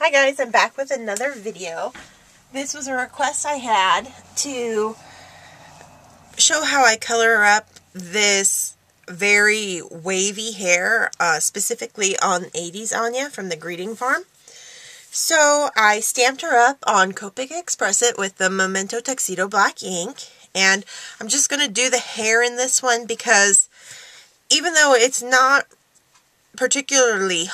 Hi guys, I'm back with another video. This was a request I had to show how I color up this very wavy hair, specifically on 80's Anya from the Greeting Farm. So I stamped her up on Copic X-Press It with the Memento Tuxedo Black ink, and I'm just going to do the hair in this one because even though it's not particularly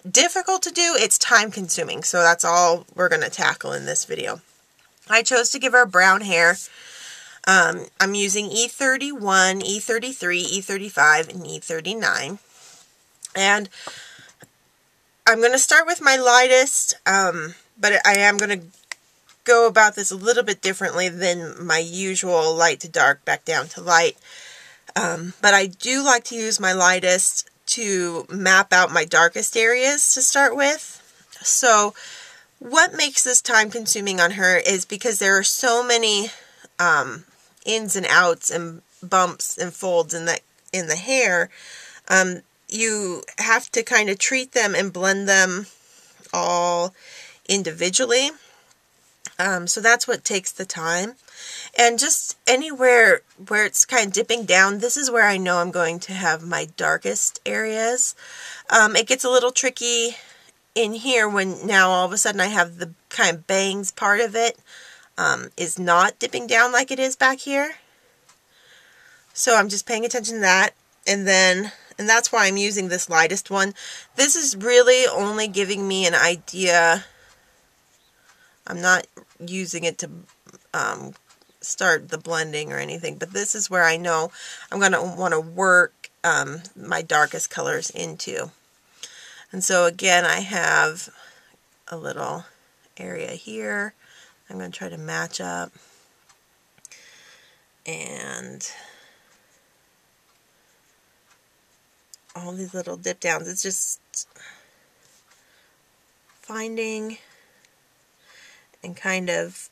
difficult to do, it's time consuming, so that's all we're going to tackle in this video. I chose to give her brown hair. I'm using E31, E33, E35, and E39, and I'm going to start with my lightest, but I am going to go about this a little bit differently than my usual light to dark, back down to light, but I do like to use my lightest to map out my darkest areas to start with. So what makes this time consuming on her is because there are so many ins and outs and bumps and folds in the hair. You have to kind of treat them and blend them all individually. So that's what takes the time. And just anywhere where it's kind of dipping down, this is where I know I'm going to have my darkest areas. It gets a little tricky in here when now all of a sudden I have the kind of bangs part of it is not dipping down like it is back here. So I'm just paying attention to that. And that's why I'm using this lightest one. This is really only giving me an idea. I'm not using it to start the blending or anything, but this is where I know I'm going to want to work my darkest colors into. And so again, I have a little area here I'm going to try to match up, and all these little dip downs. It's just finding and kind of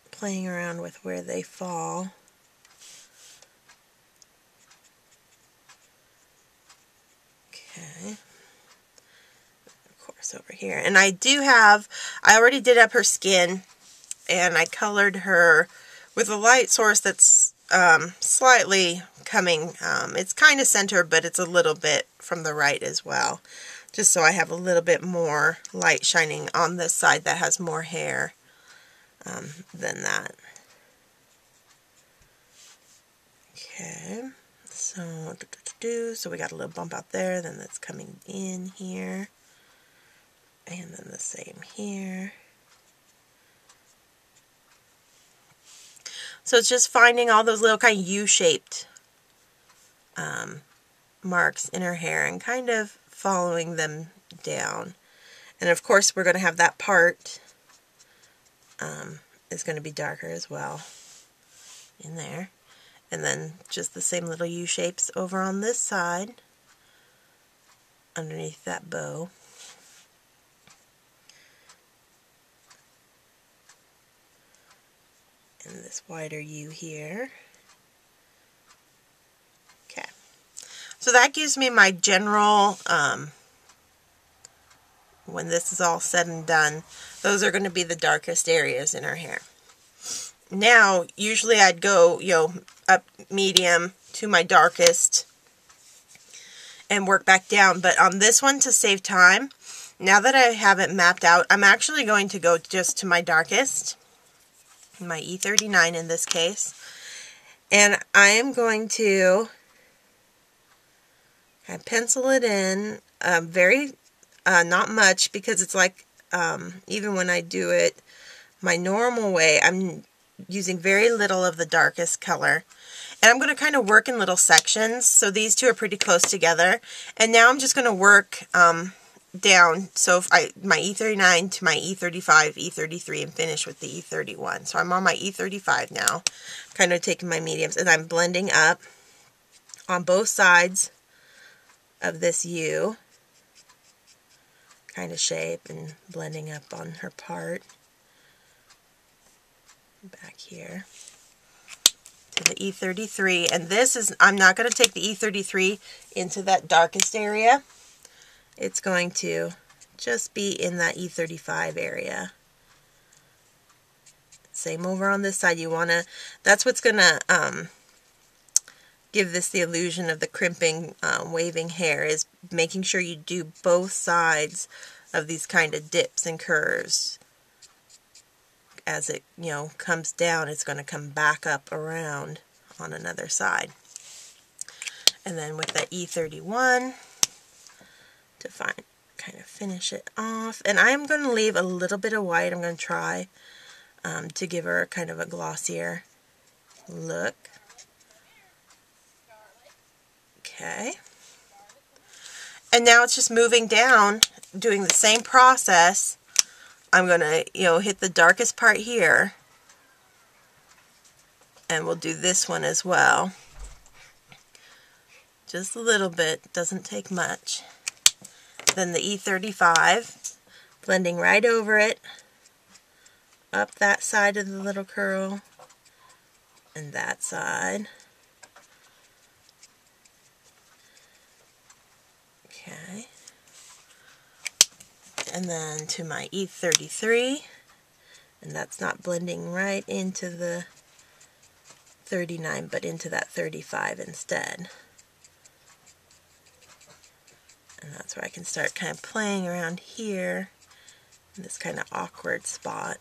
playing around with where they fall. Okay. Of course over here. And I already did up her skin, and I colored her with a light source that's slightly coming, it's kind of centered, but it's a little bit from the right as well. Just so I have a little bit more light shining on this side that has more hair than that. Okay, so we got a little bump out there, then that's coming in here, and then the same here. So it's just finding all those little kind of U-shaped marks in her hair and kind of following them down. And of course we're going to have that part is going to be darker as well in there. And then just the same little U-shapes over on this side underneath that bow. And this wider U here. Okay. So that gives me my general, when this is all said and done, those are going to be the darkest areas in her hair. Now, usually I'd go, up medium to my darkest and work back down. But on this one, to save time, now that I have it mapped out, I'm actually going to go just to my darkest, my E39 in this case. And I am going to kind of pencil it in, not much, because it's like, even when I do it my normal way, I'm using very little of the darkest color. And I'm going to kind of work in little sections, so these two are pretty close together. And now I'm just going to work down, so if my E39 to my E35, E33, and finish with the E31. So I'm on my E35 now, kind of taking my mediums, and I'm blending up on both sides of this U kind of shape and blending up on her part back here to the E33. And this is, I'm not going to take the E33 into that darkest area. It's going to just be in that E35 area. Same over on this side. You want to, that's what's going to give this the illusion of the crimping, waving hair, is making sure you do both sides of these kind of dips and curves. As it, you know, comes down, it's going to come back up around on another side. And then with that E31, to kind of finish it off. And I'm going to leave a little bit of white. I'm going to try to give her kind of a glossier look. Okay. And now it's just moving down, doing the same process. I'm going to, you know, hit the darkest part here. And we'll do this one as well. Just a little bit, doesn't take much. Then the E35, blending right over it, up that side of the little curl, and that side. Okay. And then to my E33, and that's not blending right into the 39, but into that 35 instead. And that's where I can start kind of playing around here in this kind of awkward spot.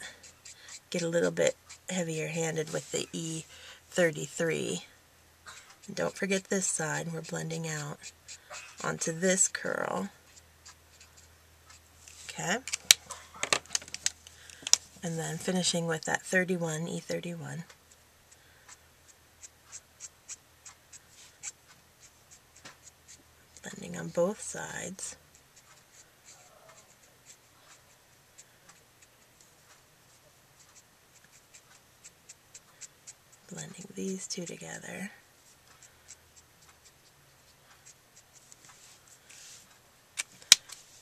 Get a little bit heavier handed with the E33. And don't forget this side, we're blending out onto this curl. Okay. And then finishing with that 31, E31. Blending on both sides. Blending these two together.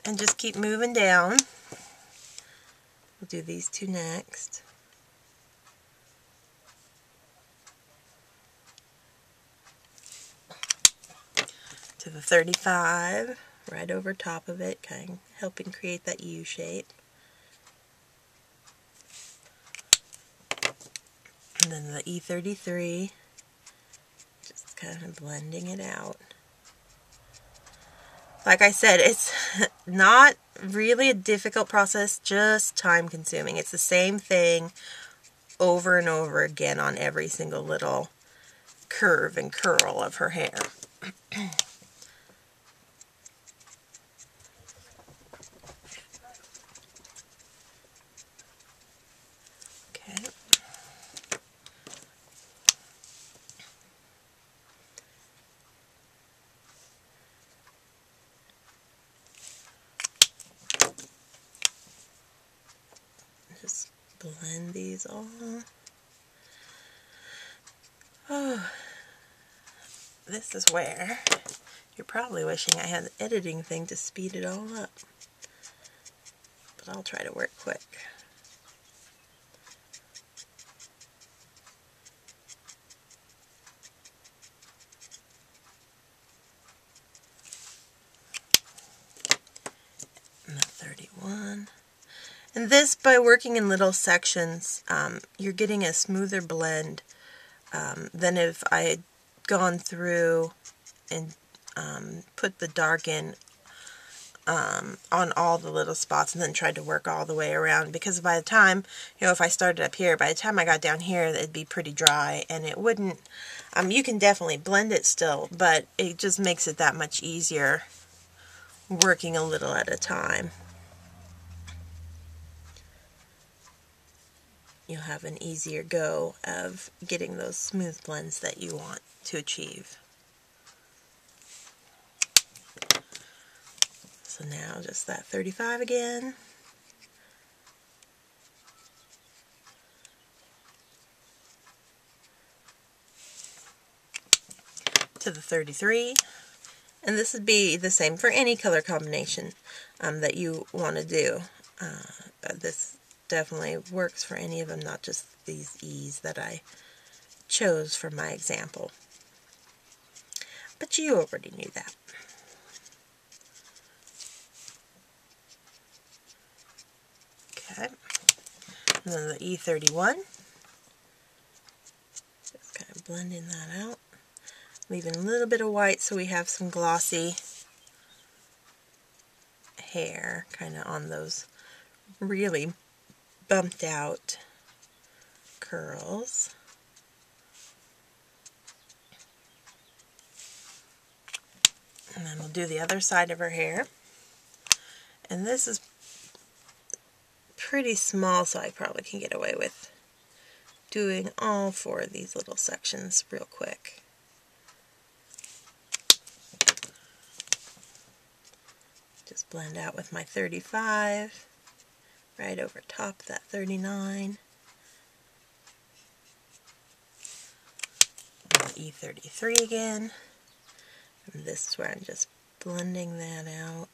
And just keep moving down. We'll do these two next. To the 35, right over top of it, kind of helping create that U shape. And then the E33, just kind of blending it out. Like I said, it's not really a difficult process, just time consuming. It's the same thing over and over again on every single little curve and curl of her hair. Okay. Just blend these all. Oh, this is where you're probably wishing I had the editing thing to speed it all up. But I'll try to work quick. And the 31. And this, by working in little sections, you're getting a smoother blend than if I had gone through and put the dark in on all the little spots and then tried to work all the way around. Because by the time, you know, if I started up here, by the time I got down here, it'd be pretty dry, and it wouldn't, you can definitely blend it still, but it just makes it that much easier working a little at a time. You'll have an easier go of getting those smooth blends that you want to achieve. So now just that 35 again. To the 33. And this would be the same for any color combination that you want to do. This definitely works for any of them, not just these E's that I chose for my example. But you already knew that. Okay. And then the E31. Just kind of blending that out. Leaving a little bit of white so we have some glossy hair kind of on those really bumped out curls. And then we'll do the other side of her hair. And this is pretty small, so I probably can get away with doing all 4 of these little sections real quick. Just blend out with my 35 right over top of that 39. E33 again. And this is where I'm just blending that out.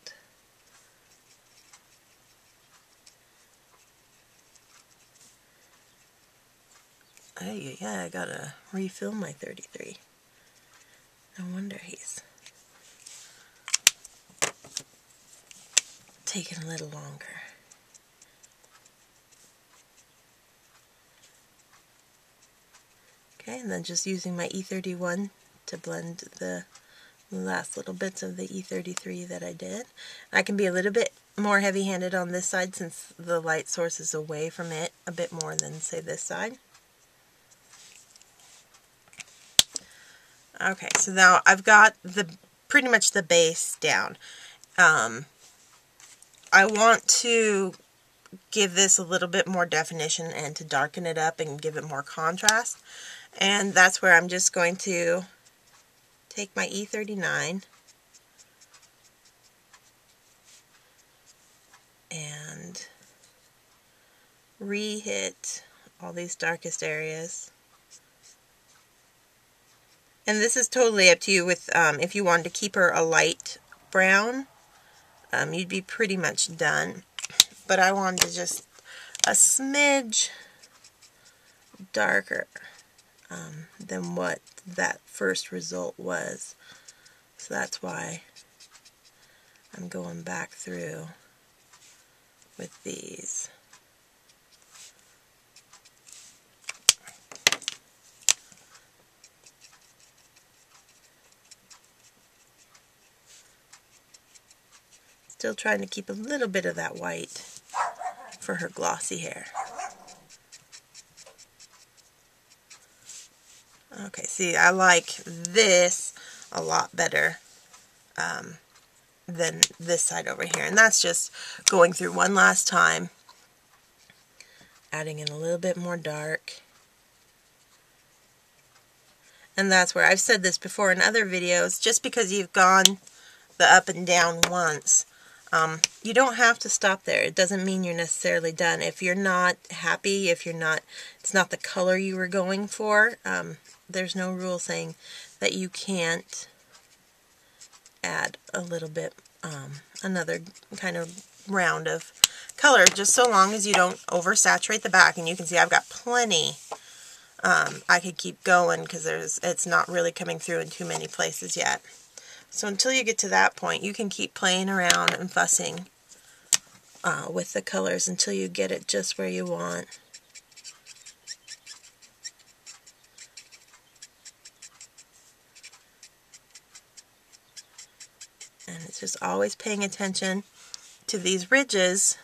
Hey, yeah, I gotta refill my 33. No wonder he's taking a little longer. Okay, and then just using my E31 to blend the last little bits of the E33 that I did. I can be a little bit more heavy-handed on this side since the light source is away from it a bit more than, say, this side. Okay, so now I've got pretty much the base down. I want to give this a little bit more definition and to darken it up and give it more contrast. And that's where I'm just going to take my E39 and re-hit all these darkest areas. And this is totally up to you with if you wanted to keep her a light brown, you'd be pretty much done. But I wanted to just a smidge darker than what that first result was. So that's why I'm going back through with these. Still trying to keep a little bit of that white for her glossy hair. Okay, see, I like this a lot better than this side over here. And that's just going through one last time, adding in a little bit more dark. And that's where I've said this before in other videos, just because you've gone the up and down once, you don't have to stop there. It doesn't mean you're necessarily done. If you're not happy, if it's not the color you were going for, there's no rule saying that you can't add a little bit, another kind of round of color, just so long as you don't oversaturate the back. And you can see I've got plenty. I could keep going because it's not really coming through in too many places yet. So until you get to that point, you can keep playing around and fussing with the colors until you get it just where you want. And it's just always paying attention to these ridges.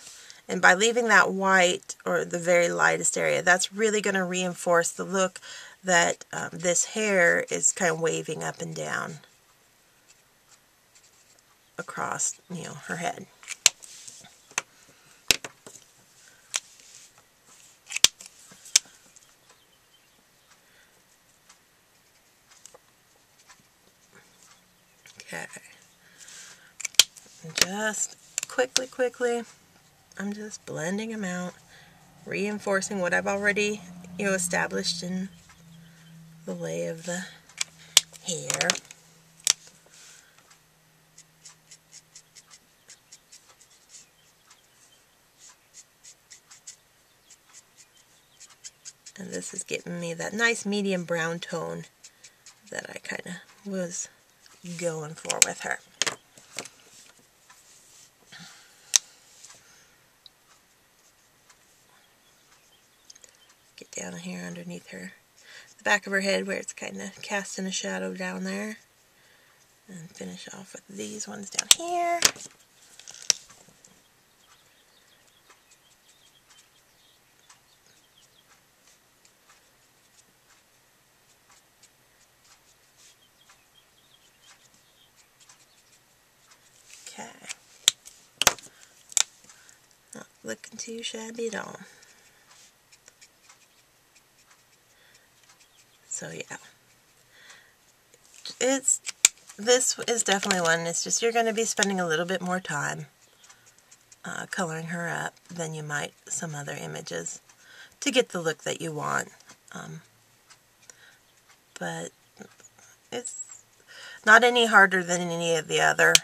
And by leaving that white, or the very lightest area, that's really going to reinforce the look that this hair is kind of waving up and down across, her head. Okay. Just quickly, I'm just blending them out, reinforcing what I've already, established in the lay of the hair. And this is getting me that nice medium brown tone that I kind of was going for with her. Get down here underneath her, the back of her head where it's kind of casting a shadow down there. And finish off with these ones down here. Okay. Not looking too shabby at all. So yeah. This is definitely one, it's just you're going to be spending a little bit more time coloring her up than you might some other images to get the look that you want. But it's not any harder than any of the other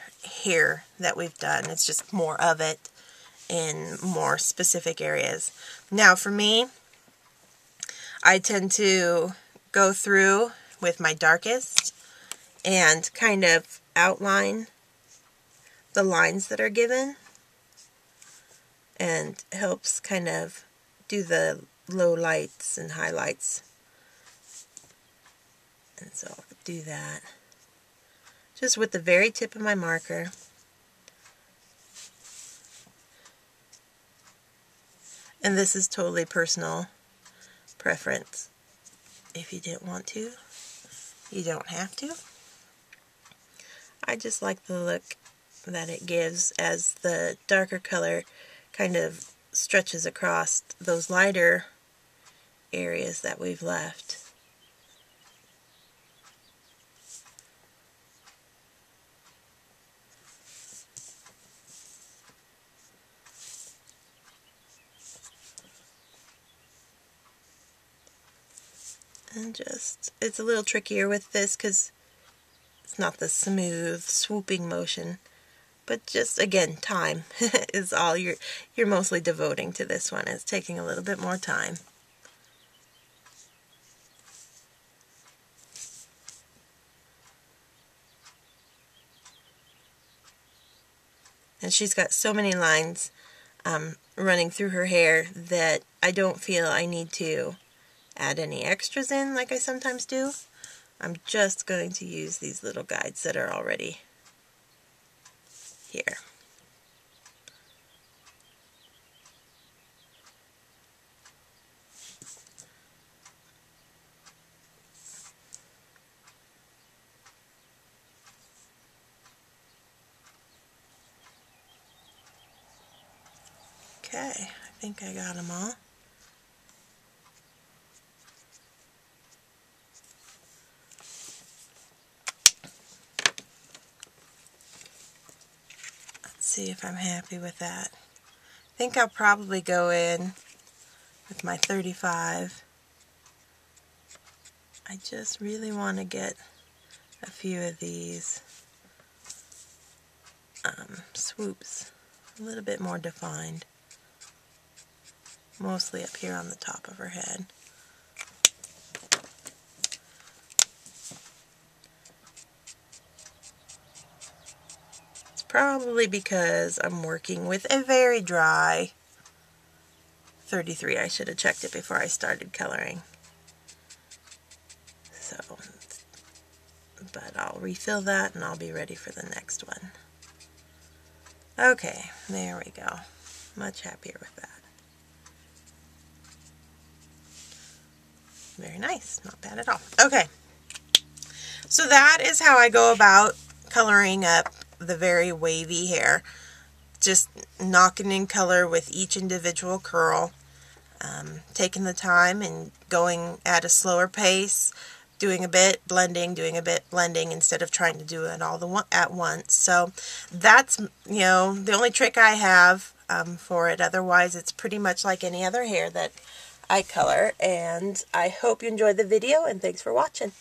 hair that we've done. It's just more of it in more specific areas. Now for me, I tend to go through with my darkest and kind of outline the lines that are given, and helps kind of do the low lights and highlights. And so I'll do that just with the very tip of my marker. And this is totally personal preference. If you didn't want to, you don't have to. I just like the look that it gives as the darker color kind of stretches across those lighter areas that we've left. And just, it's a little trickier with this because it's not the smooth swooping motion, but just again, time is all you're mostly devoting to this one. It's taking a little bit more time. And she's got so many lines running through her hair that I don't feel I need to add any extras in like I sometimes do. I'm just going to use these little guides that are already here. Okay, I think I got them all. See if I'm happy with that. I think I'll probably go in with my 35. I just really want to get a few of these swoops a little bit more defined, mostly up here on the top of her head. Probably because I'm working with a very dry 33. I should have checked it before I started coloring. So, but I'll refill that and I'll be ready for the next one. Okay, there we go. Much happier with that. Very nice, not bad at all. Okay, so that is how I go about coloring up the very wavy hair. Just knocking in color with each individual curl, taking the time and going at a slower pace, doing a bit blending, doing a bit blending instead of trying to do it all at once. So that's, you know, the only trick I have for it. Otherwise, it's pretty much like any other hair that I color. And I hope you enjoyed the video, and thanks for watching.